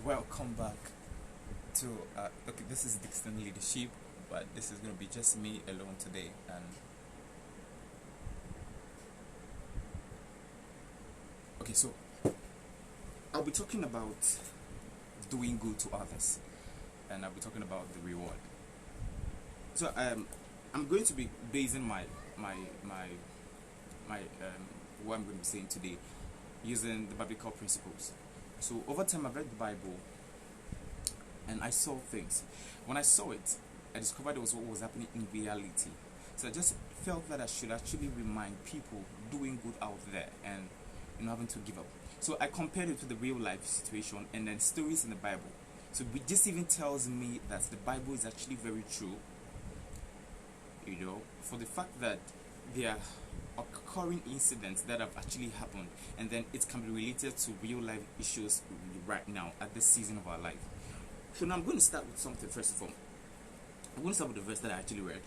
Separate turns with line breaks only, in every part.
Welcome back to okay, this is Dixon Leadership, but this is going to be just me alone today. And okay, so I'll be talking about doing good to others, and I'll be talking about the reward. So I'm going to be basing my what I'm going to be saying today using the biblical principles. So over time, I've read the Bible and I saw things. When I saw it, I discovered it was what was happening in reality. So I just felt that I should actually remind people doing good out there and having to give up. So I compared it to the real life situation and then stories in the Bible. So this even tells me that the Bible is actually very true. For the fact that there are occurring incidents that have actually happened, and then it can be related to real life issues right now at this season of our life. So now I'm going to start with something first of all. I'm going to start with the verse that I actually read.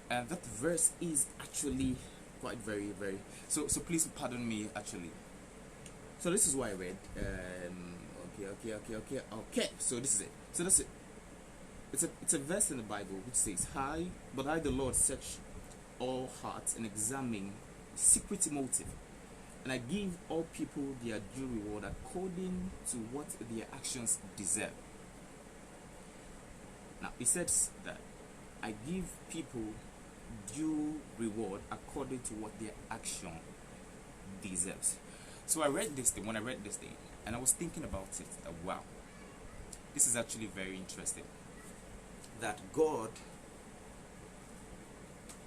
And that verse is actually quite very so please pardon me actually. So this is what I read. Okay. So this is it. So that's it. It's a verse in the Bible which says, But I the Lord search all hearts and examine secret motive, and I give all people their due reward according to what their actions deserve. Now it says that I give people due reward according to what their action deserves. So I read this thing, and I was thinking about it, that wow, this is actually very interesting. That God,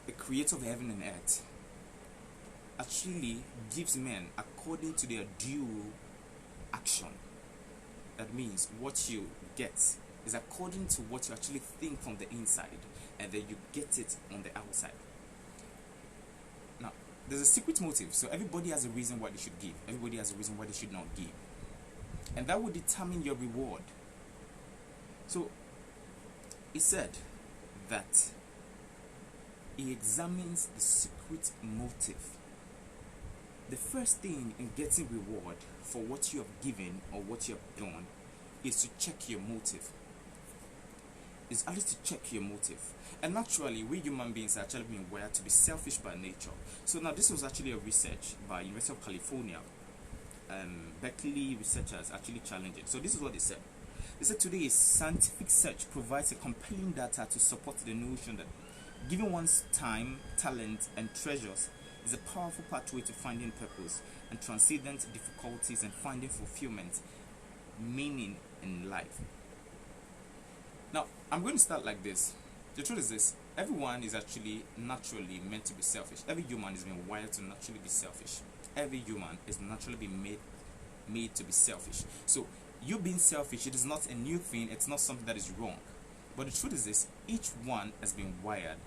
the creator of heaven and earth, actually gives men according to their due action. That means what you get is according to what you actually think from the inside, and then you get it on the outside. Now, there's a secret motive, so everybody has a reason why they should give. Everybody has a reason why they should not give. And that will determine your reward. So, it said that he examines the secret motive. The first thing in getting reward for what you have given or what you have done is to check your motive. It's at least to check your motive. And naturally, we human beings are actually being wired to be selfish by nature. So now this was actually a research by University of California. Berkeley researchers actually challenged it. So this is what they said. They said today scientific research provides a compelling data to support the notion that giving one's time, talent, and treasures is a powerful pathway to finding purpose and transcendent difficulties and finding fulfillment, meaning in life. Now, I'm going to start like this. The truth is this: everyone is actually naturally meant to be selfish. Every human is being wired to naturally be selfish. Every human is naturally being made to be selfish. So, you being selfish, it is not a new thing. It's not something that is wrong. But the truth is this: each one has been wired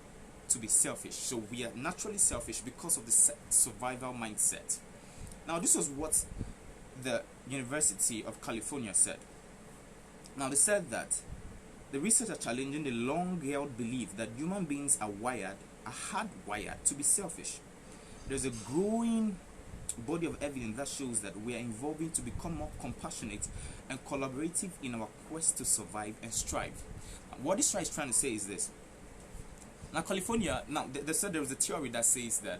to be selfish. So we are naturally selfish because of the survival mindset. Now, this was what the University of California said. Now, they said that the research are challenging the long-held belief that human beings are hardwired to be selfish. There's a growing body of evidence that shows that we are evolving to become more compassionate and collaborative in our quest to survive and strive. What this is trying to say is this. Now, California, they said there was a theory that says that,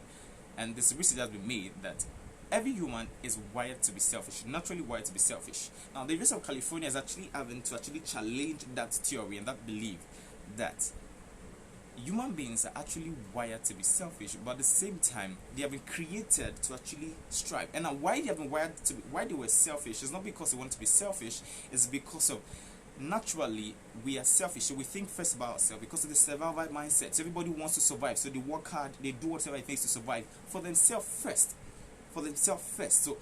and this research has been made, that every human is wired to be selfish, naturally wired to be selfish. Now, the University of California is actually having to challenge that theory and that belief that human beings are actually wired to be selfish, but at the same time, they have been created to actually strive. And now, why they have been wired to why they were selfish is not because they want to be selfish, it's because of naturally we are selfish. So we think first about ourselves because of the survival mindset. So everybody wants to survive, so they work hard, they do whatever it takes to survive for themselves first. So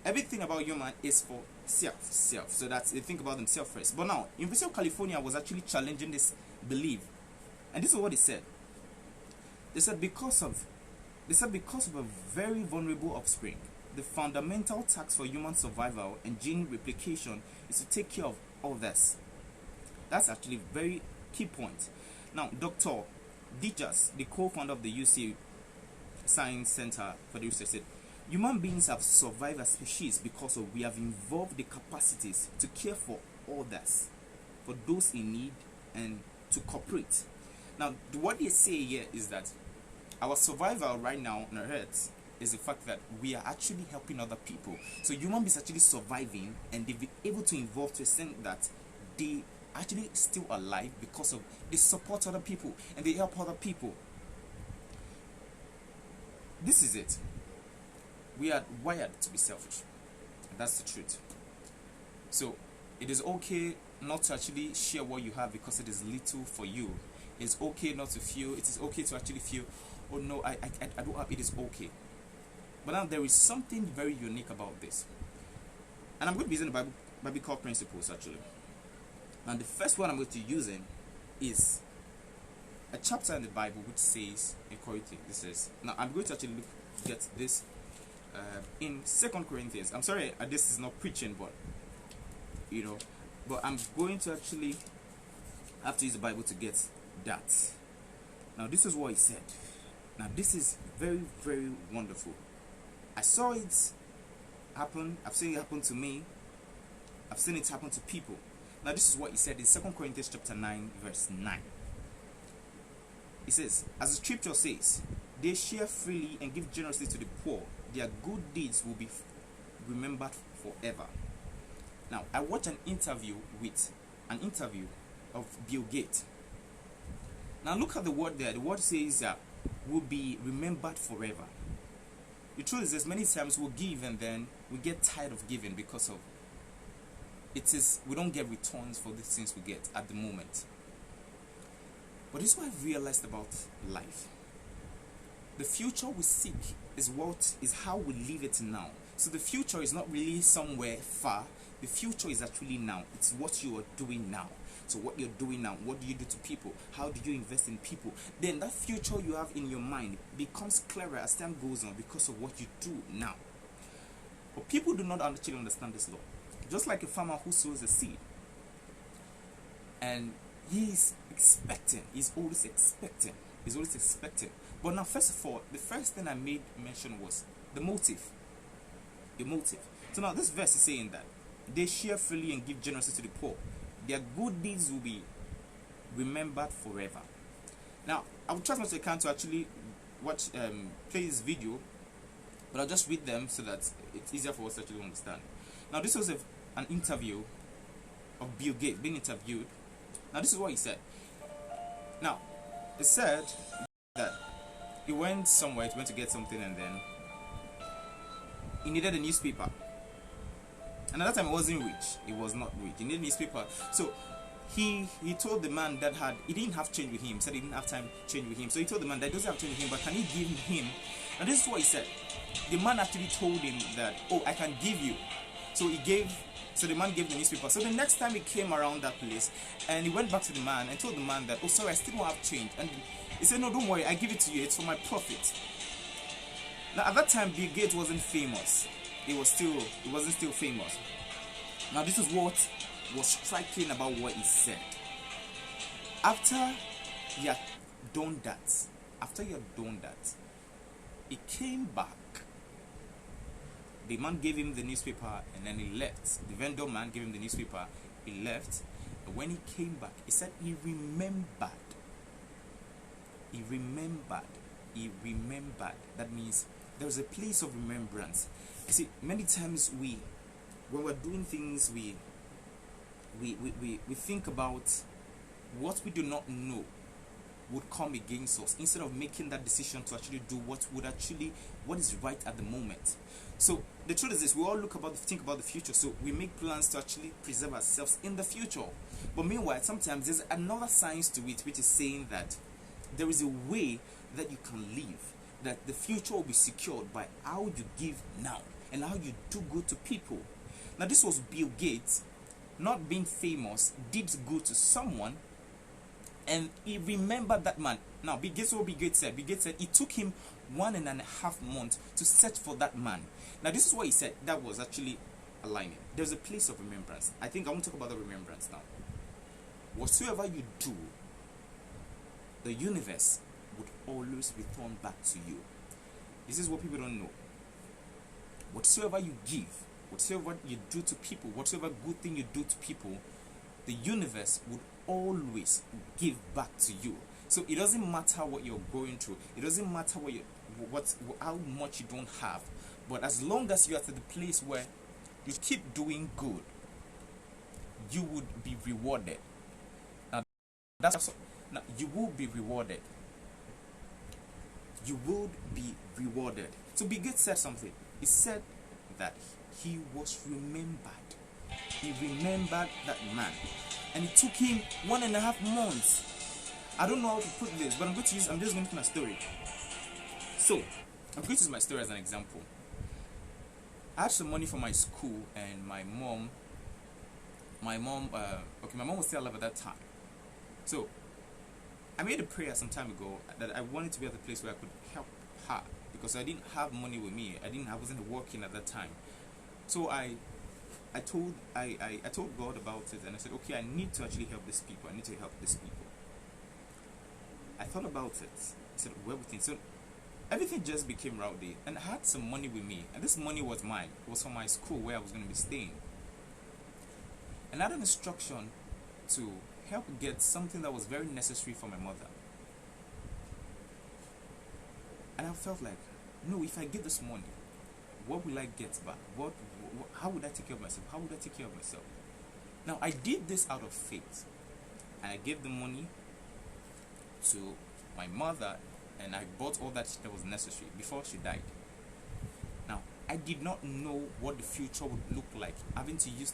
everything about human is for self, so that they think about themselves first. But now University of California was actually challenging this belief, and this is what they said. They said because of a very vulnerable offspring, the fundamental task for human survival and gene replication is to take care of others. That's actually a very key point. Now, Dr. Dijas, the co-founder of the UC Science Center for the Research, said Human beings have survived as species because of we have evolved the capacities to care for others, for those in need, and to cooperate. Now, what they say here is that our survival right now on Earth is the fact that we are actually helping other people. So human beings actually surviving, and they've been able to evolve to a extent that they actually still alive because of they support other people and they help other people. This is it. We are wired to be selfish. And that's the truth. So it is okay not to actually share what you have because it is little for you. It's okay not to feel. It is okay to actually feel, oh no, I don't have. It is okay. But now there is something very unique about this, and I'm going to be using the biblical principles actually. And the first one I'm going to be using is a chapter in the Bible which says in Corinthians. This says, now I'm going to actually get this in 2 Corinthians. I'm sorry, this is not preaching, but but I'm going to actually have to use the Bible to get that. Now this is what he said. Now this is very, very wonderful. I saw it happen. I've seen it happen to me. I've seen it happen to people. Now this is what he said in 2 Corinthians chapter 9 verse 9. He says, as the scripture says, they share freely and give generously to the poor. Their good deeds will be remembered forever. Now, I watched an interview of Bill Gates. Now look at the word there. The word says will be remembered forever. The truth is this, many times we'll give and then we get tired of giving because of we don't get returns for the things we get at the moment. But this is what I've realized about life. The future we seek is how we live it now. So the future is not really somewhere far. The future is actually now. It's what you are doing now. So what you're doing now, what do you do to people? How do you invest in people? Then that future you have in your mind becomes clearer as time goes on because of what you do now. But people do not actually understand this law. Just like a farmer who sows a seed, and he's always expecting. But now, first of all, the first thing I made mention was the motive. So now this verse is saying that they share freely and give generously to the poor. Their good deeds will be remembered forever. Now, I will try as much as I can to actually play this video, but I'll just read them so that it's easier for us to actually understand. Now, this was an interview of Bill Gates being interviewed. Now, this is what he said. Now, he said that he went somewhere, he went to get something, and then he needed a newspaper. And at that time, he wasn't rich. He was not rich. He needed a newspaper. So he told the man that he didn't have change with him. He said he didn't have time to change with him. So he told the man that he doesn't have change with him, but can he give him? And this is what he said. The man actually told him that, oh, I can give you. So the man gave the newspaper. So the next time he came around that place, and he went back to the man and told the man that, oh, sorry, I still don't have change. And he said, no, don't worry, I give it to you. It's for my profit. Now, at that time, Bill Gates wasn't famous. He wasn't still famous. Now, this is what was striking about what he said. After he had done that, he came back. The man gave him the newspaper and then he left. The vendor man gave him the newspaper, he left. And when he came back, he said he remembered. That means there was a place of remembrance. You see, many times when we're doing things, we think about what we do not know would come against us instead of making that decision to actually do what is right at the moment. So the truth is this: we all think about the future, so we make plans to actually preserve ourselves in the future. But meanwhile, sometimes there's another science to it, which is saying that there is a way that you can live, that the future will be secured by how you give now and how you do good to people. Now, this was Bill Gates, not being famous, did good to someone, and he remembered that man. Now, Bill Gates said it took him 1.5 months to search for that man. Now, this is what he said. That was actually aligning. There's a place of remembrance. I think I want to talk about the remembrance now. Whatsoever you do, the universe would always return back to you. This is what people don't know. whatsoever you give, whatsoever you do to people, whatsoever good thing you do to people, the universe would always give back to you. So it doesn't matter what you're going through, it doesn't matter how much you don't have, but as long as you're at the place where you keep doing good, you would be rewarded. Now you will be rewarded. You would be rewarded. So Bill Gates said something. He said that he was remembered. He remembered that man, and it took him 1.5 months. I don't know how to put this, but I'm just going to use my story. So I'm going to use my story as an example. I had some money for my school, and my mom was still alive at that time. So I made a prayer some time ago that I wanted to be at a place where I could help her, because I didn't have money with me. I wasn't working at that time. So I told God about it, and I said, okay, I need to actually help these people. I need to help these people. I thought about it. I said, well, everything. So everything just became rowdy, and I had some money with me, and this money was mine. It was from my school where I was going to be staying. And I had an instruction to help get something that was very necessary for my mother. And I felt like, no, if I give this money, what will I get back? How would I take care of myself? How would I take care of myself? Now, I did this out of faith. And I gave the money to my mother, and I bought all that was necessary before she died. Now, I did not know what the future would look like, having to use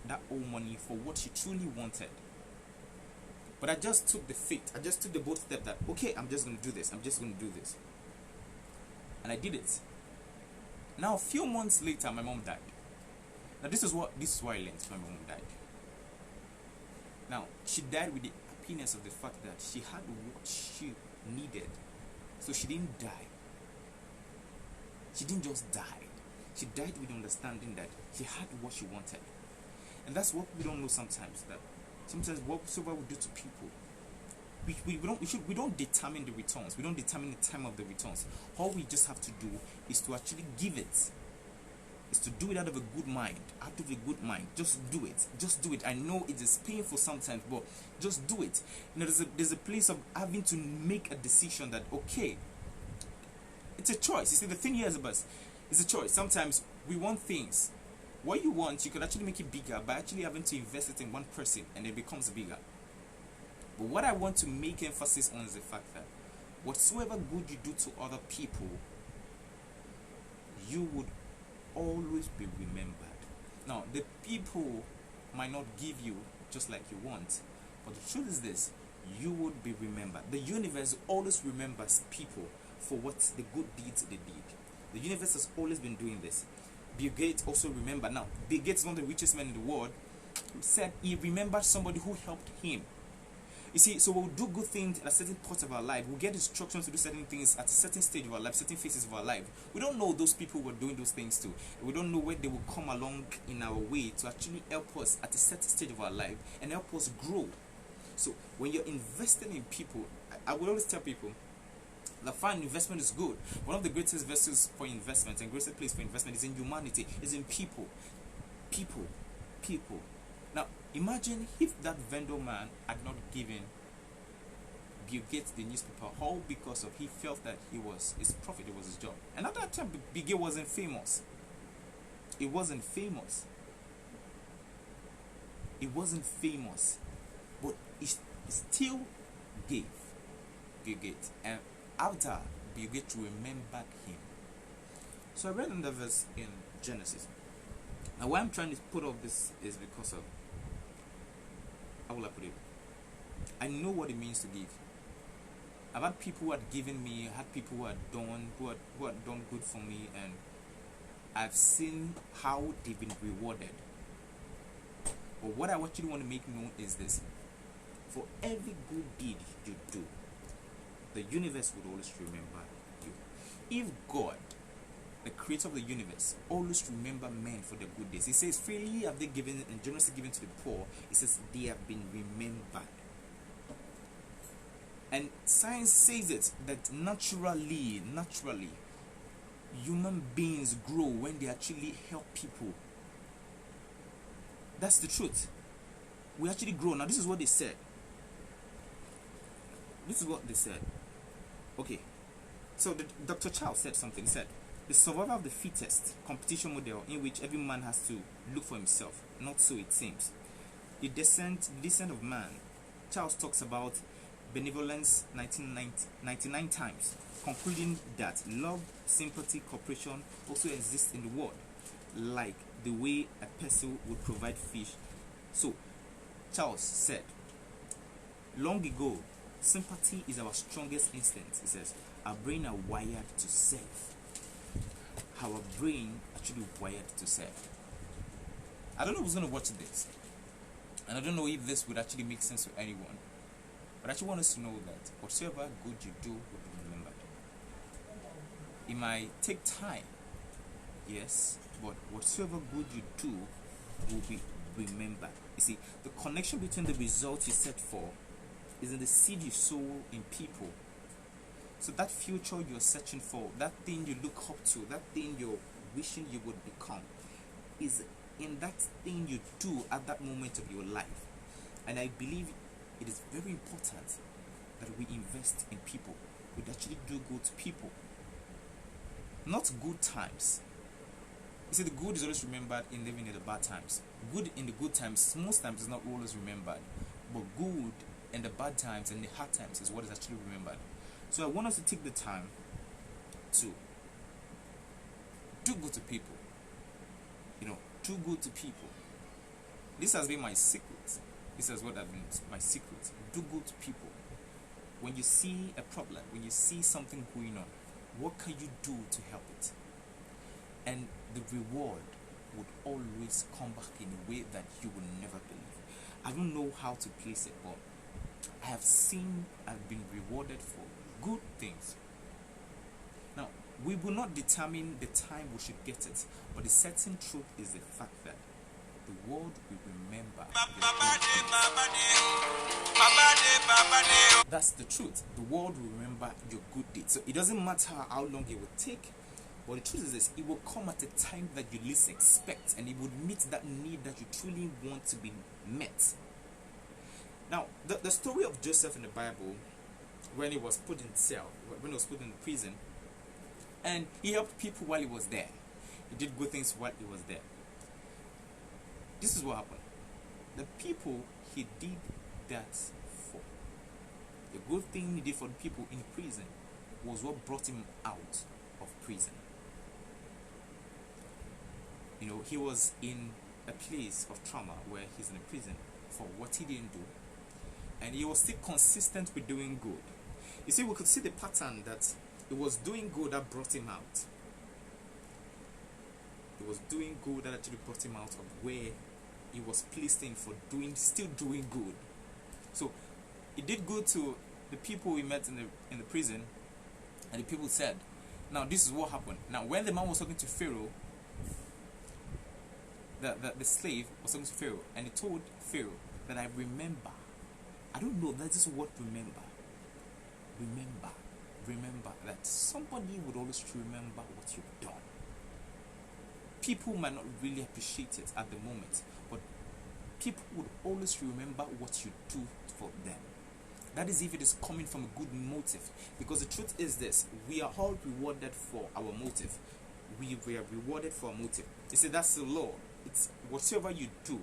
that old money for what she truly wanted. But I just took the faith. I just took the bold step that, okay, I'm just going to do this. I'm just going to do this. And I did it. Now, a few months later, my mom died. Now, this is why I learned when my mom died. Now, she died with the happiness of the fact that she had what she needed. So she didn't die. She didn't just die. She died with the understanding that she had what she wanted. And that's what we don't know sometimes, that sometimes whatsoever we do to people, we don't determine the returns. We don't determine the time of the returns. All we just have to do is to actually give it. Is to do it out of a good mind. Out of a good mind. Just do it. Just do it. I know it is painful sometimes, but just do it. You know, there's a place of having to make a decision that, okay, it's a choice. You see, the thing here is it's a choice. Sometimes we want things. What you want, you could actually make it bigger by actually having to invest it in one person, and it becomes bigger. But what I want to make emphasis on is the fact that whatsoever good you do to other people, you would always be remembered. Now, the people might not give you just like you want, but the truth is this: you would be remembered. The universe always remembers people for what the good deeds they did. The universe has always been doing this. Bill Gates also remembered. Now, Bill Gates is one of the richest men in the world. He said he remembered somebody who helped him. You see, so we'll do good things at a certain part of our life. We'll get instructions to do certain things at a certain stage of our life, certain phases of our life. We don't know those people we're doing those things to. We don't know where they will come along in our way to actually help us at a certain stage of our life and help us grow. So when you're investing in people, I will always tell people that fine, investment is good. One of the greatest vessels for investment and greatest place for investment is in humanity, is in people. People. Now, imagine if that vendor man had not given Bill Gates the newspaper, all because of he felt that his profit, it was his job. And at that time, Bill Gates wasn't famous. It wasn't famous. But he still gave Bill Gates. And after, Bill Gates remembered him. So I read in the verse in Genesis. Now, why I'm trying to put all this is because of, how will I put it? I know what it means to give. I've had people who had given me, had people who had done good for me, and I've seen how they've been rewarded. But what I actually want to make known is this: for every good deed you do, the universe would always remember you. If God, the creator of the universe, always remember men for their good deeds, he says, freely have they given and generously given to the poor. He says they have been remembered. And science says it, that naturally, human beings grow when they actually help people. That's the truth. We actually grow. Now, this is what they said. This is what they said. Okay. So, Dr. Charles said something. He said, the survival of the fittest competition model in which every man has to look for himself. Not so it seems. The descent of man. Charles talks about benevolence 99 times, concluding that love, sympathy, cooperation also exists in the world, like the way a pestle would provide fish. So, Charles said, long ago, sympathy is our strongest instinct. He says, our brain are wired to serve. Our brain actually wired to serve. I don't know who's going to watch this, and I don't know if this would actually make sense to anyone, but I actually want us to know that whatsoever good you do will be remembered. It might take time, yes, but whatsoever good you do will be remembered. You see, the connection between the result you set for is in the seed you sow in people. So that future you're searching for, that thing you look up to, that thing you're wishing you would become, is in that thing you do at that moment of your life. And I believe it is very important that we invest in people. We actually do good to people. Not good times. You see, the good is always remembered in living in the bad times. Good in the good times, most times, is not always remembered. But good in the bad times and the hard times is what is actually remembered. So I want us to take the time to do good to people. Do good to people. This has been my secret. This is what I've been my secret. Do good to people. When you see a problem, when you see something going on, what can you do to help it? And the reward would always come back in a way that you will never believe. I don't know how to place it, but I have seen I've been rewarded for good things. Now, we will not determine the time we should get it, but the certain truth is the fact that the world will remember. That's the truth. The world will remember your good deeds. So it doesn't matter how long it will take, but the truth is this: it will come at a time that you least expect, and it will meet that need that you truly want to be met. Now, the story of Joseph in the Bible, when he was put in cell, when he was put in prison, and he helped people while he was there. He did good things while he was there. This is what happened. The people he did that for, the good thing he did for the people in prison, was what brought him out of prison. He was in a place of trauma where he's in a prison for what he didn't do, and he was still consistent with doing good. You see, we could see the pattern that it was doing good that brought him out. It was doing good that actually brought him out of where he was placed in for still doing good. So he did good to the people he met in the prison, and the people said, now this is what happened. Now when the man was talking to Pharaoh, the slave was talking to Pharaoh, and he told Pharaoh that I remember. I don't know, that is what remember. Remember that somebody would always remember what you've done. People might not really appreciate it at the moment, but people would always remember what you do for them. That is if it is coming from a good motive. Because the truth is this: we are all rewarded for our motive. We are rewarded for our motive. You see, that's the law. It's whatever you do,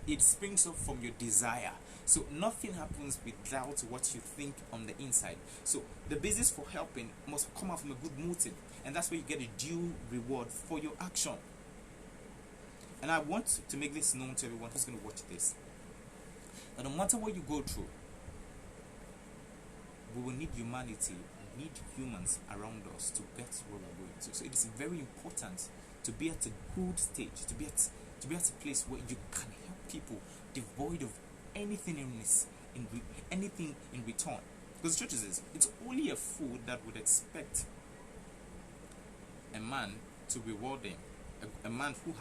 it springs up from your desire. So nothing happens without what you think on the inside. So the basis for helping must come out from a good motive, and that's where you get a due reward for your action. And I want to make this known to everyone who's going to watch this, that no matter what you go through, we will need humanity, we need humans around us to get where we're going to. So it is very important to be at a good stage, to be at a place where you can help people devoid of anything anything in return. Because the truth is this: it's only a fool that would expect a man to reward him, a man who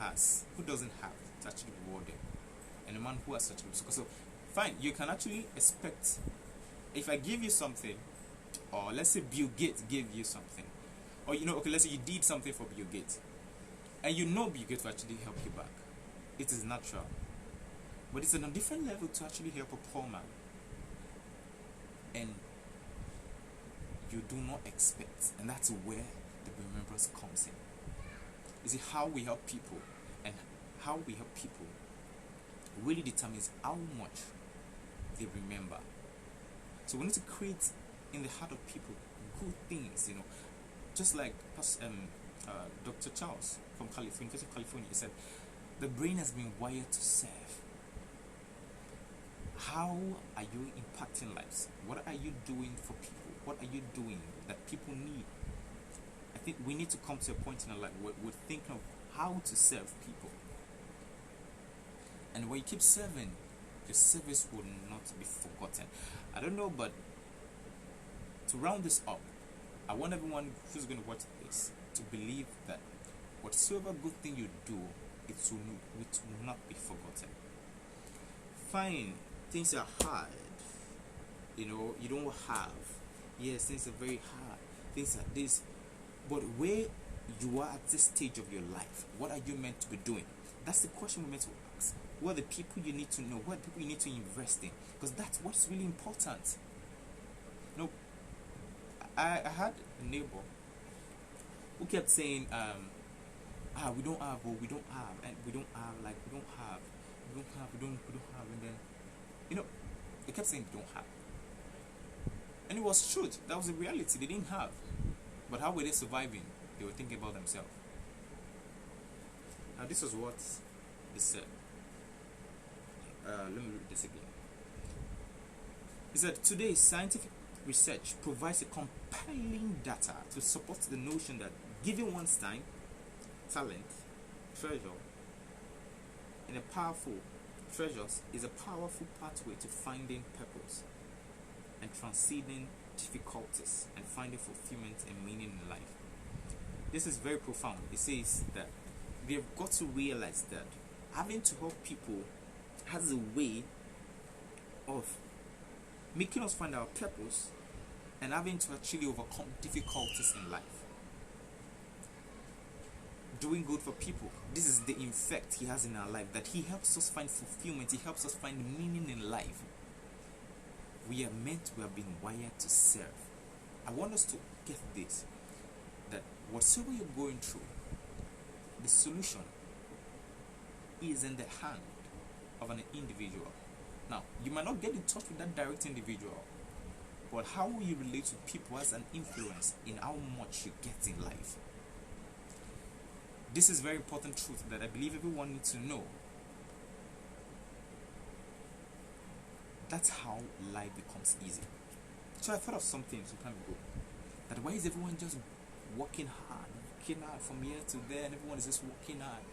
doesn't have to actually reward him, and a man who has such a. So fine, you can actually expect, if I give you something, or let's say Bill Gates gave you something, Or okay, let's say you did something for Bill Gates, and Bill Gates will actually help you back. It is natural, but it's on a different level to actually help a poor man, and you do not expect, and that's where the remembrance comes in. You see, how we help people and how we help people really determines how much they remember. So we need to create in the heart of people good things, just like Dr. Charles from University of California, he said, the brain has been wired to serve. How are you impacting lives? What are you doing for people? What are you doing that people need? I think we need to come to a point in our life where we're thinking of how to serve people. And when you keep serving, your service will not be forgotten. I don't know, but to round this up, I want everyone who's going to watch this to believe that whatsoever good thing you do, it will not be forgotten. Fine, things are hard. You don't have. Yes, things are very hard. Things are this. But where you are at this stage of your life, what are you meant to be doing? That's the question we're meant to ask. What are the people you need to know? What are the people you need to invest in? Because that's what's really important. I had a neighbor who kept saying, we don't have, or we don't have, and we don't have, like, we don't have, and then, they kept saying they don't have. And it was truth. That was the reality. They didn't have. But how were they surviving? They were thinking about themselves. Now, this was what they said. Let me read this again. He said, today, scientific research provides a compelling data to support the notion that giving one's time, talent, treasure, and a powerful treasures is a powerful pathway to finding purpose and transcending difficulties and finding fulfillment and meaning in life. This is very profound. It says that we have got to realize that having to help people has a way of making us find our purpose and having to actually overcome difficulties in life. Doing good for people, this is the effect he has in our life, that he helps us find fulfillment, he helps us find meaning in life. We have been wired to serve. I want us to get this, that whatsoever you're going through, the solution is in the hand of an individual. Now, you might not get in touch with that direct individual, but how you relate to people has an influence in how much you get in life. This is very important truth that I believe everyone needs to know. That's how life becomes easy. So I thought of something some time ago, that why is everyone just working hard from here to there, and everyone is just working hard?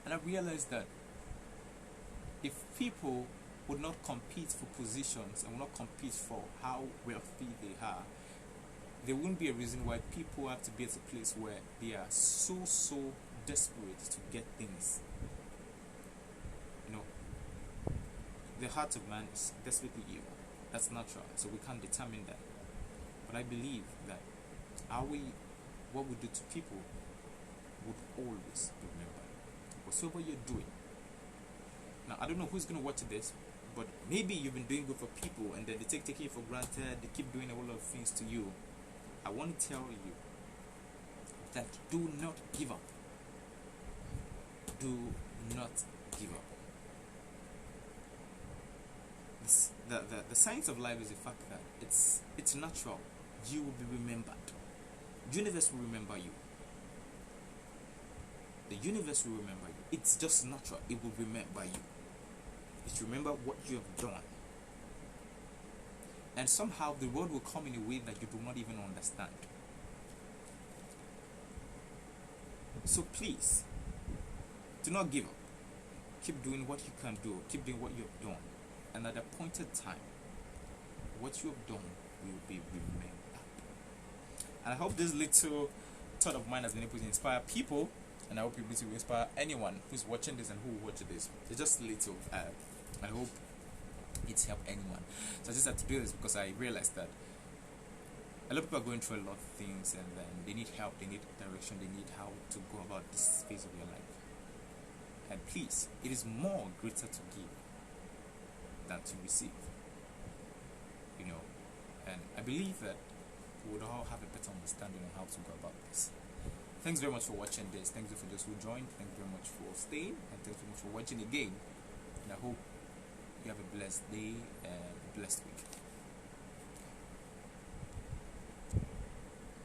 And I realized that if people would not compete for positions and would not compete for how wealthy they are, there wouldn't be a reason why people have to be at a place where they are so desperate to get things. The heart of man is desperately evil. That's natural, so we can't determine that. But I believe that what we do to people would always be remembered. Whatever you're doing. Now, I don't know who's going to watch this, but maybe you've been doing good for people and then they take it for granted, they keep doing a whole lot of things to you. I want to tell you that do not give up. Do not give up. The science of life is the fact that it's natural. You will be remembered. The universe will remember you. The universe will remember you. It's just natural. It will remember you. It will remember what you have done. And somehow the world will come in a way that you do not even understand. So please, do not give up. Keep doing what you can do. Keep doing what you have done. And at a appointed time, what you have done will be remembered. And I hope this little thought of mine has been able to inspire people, and I hope it will inspire anyone who's watching this and who will watch this. It's just little. I hope it's helped anyone. So I just had to do this because I realized that a lot of people are going through a lot of things, and then they need help, they need direction, they need how to go about this phase of your life. And please, it is more greater to give than to receive. You know, and I believe that we would all have a better understanding on how to go about this. Thanks very much for watching this. Thank you for those who joined. Thank you very much for staying, and thank you very much for watching again. And I hope you have a blessed day and a blessed week.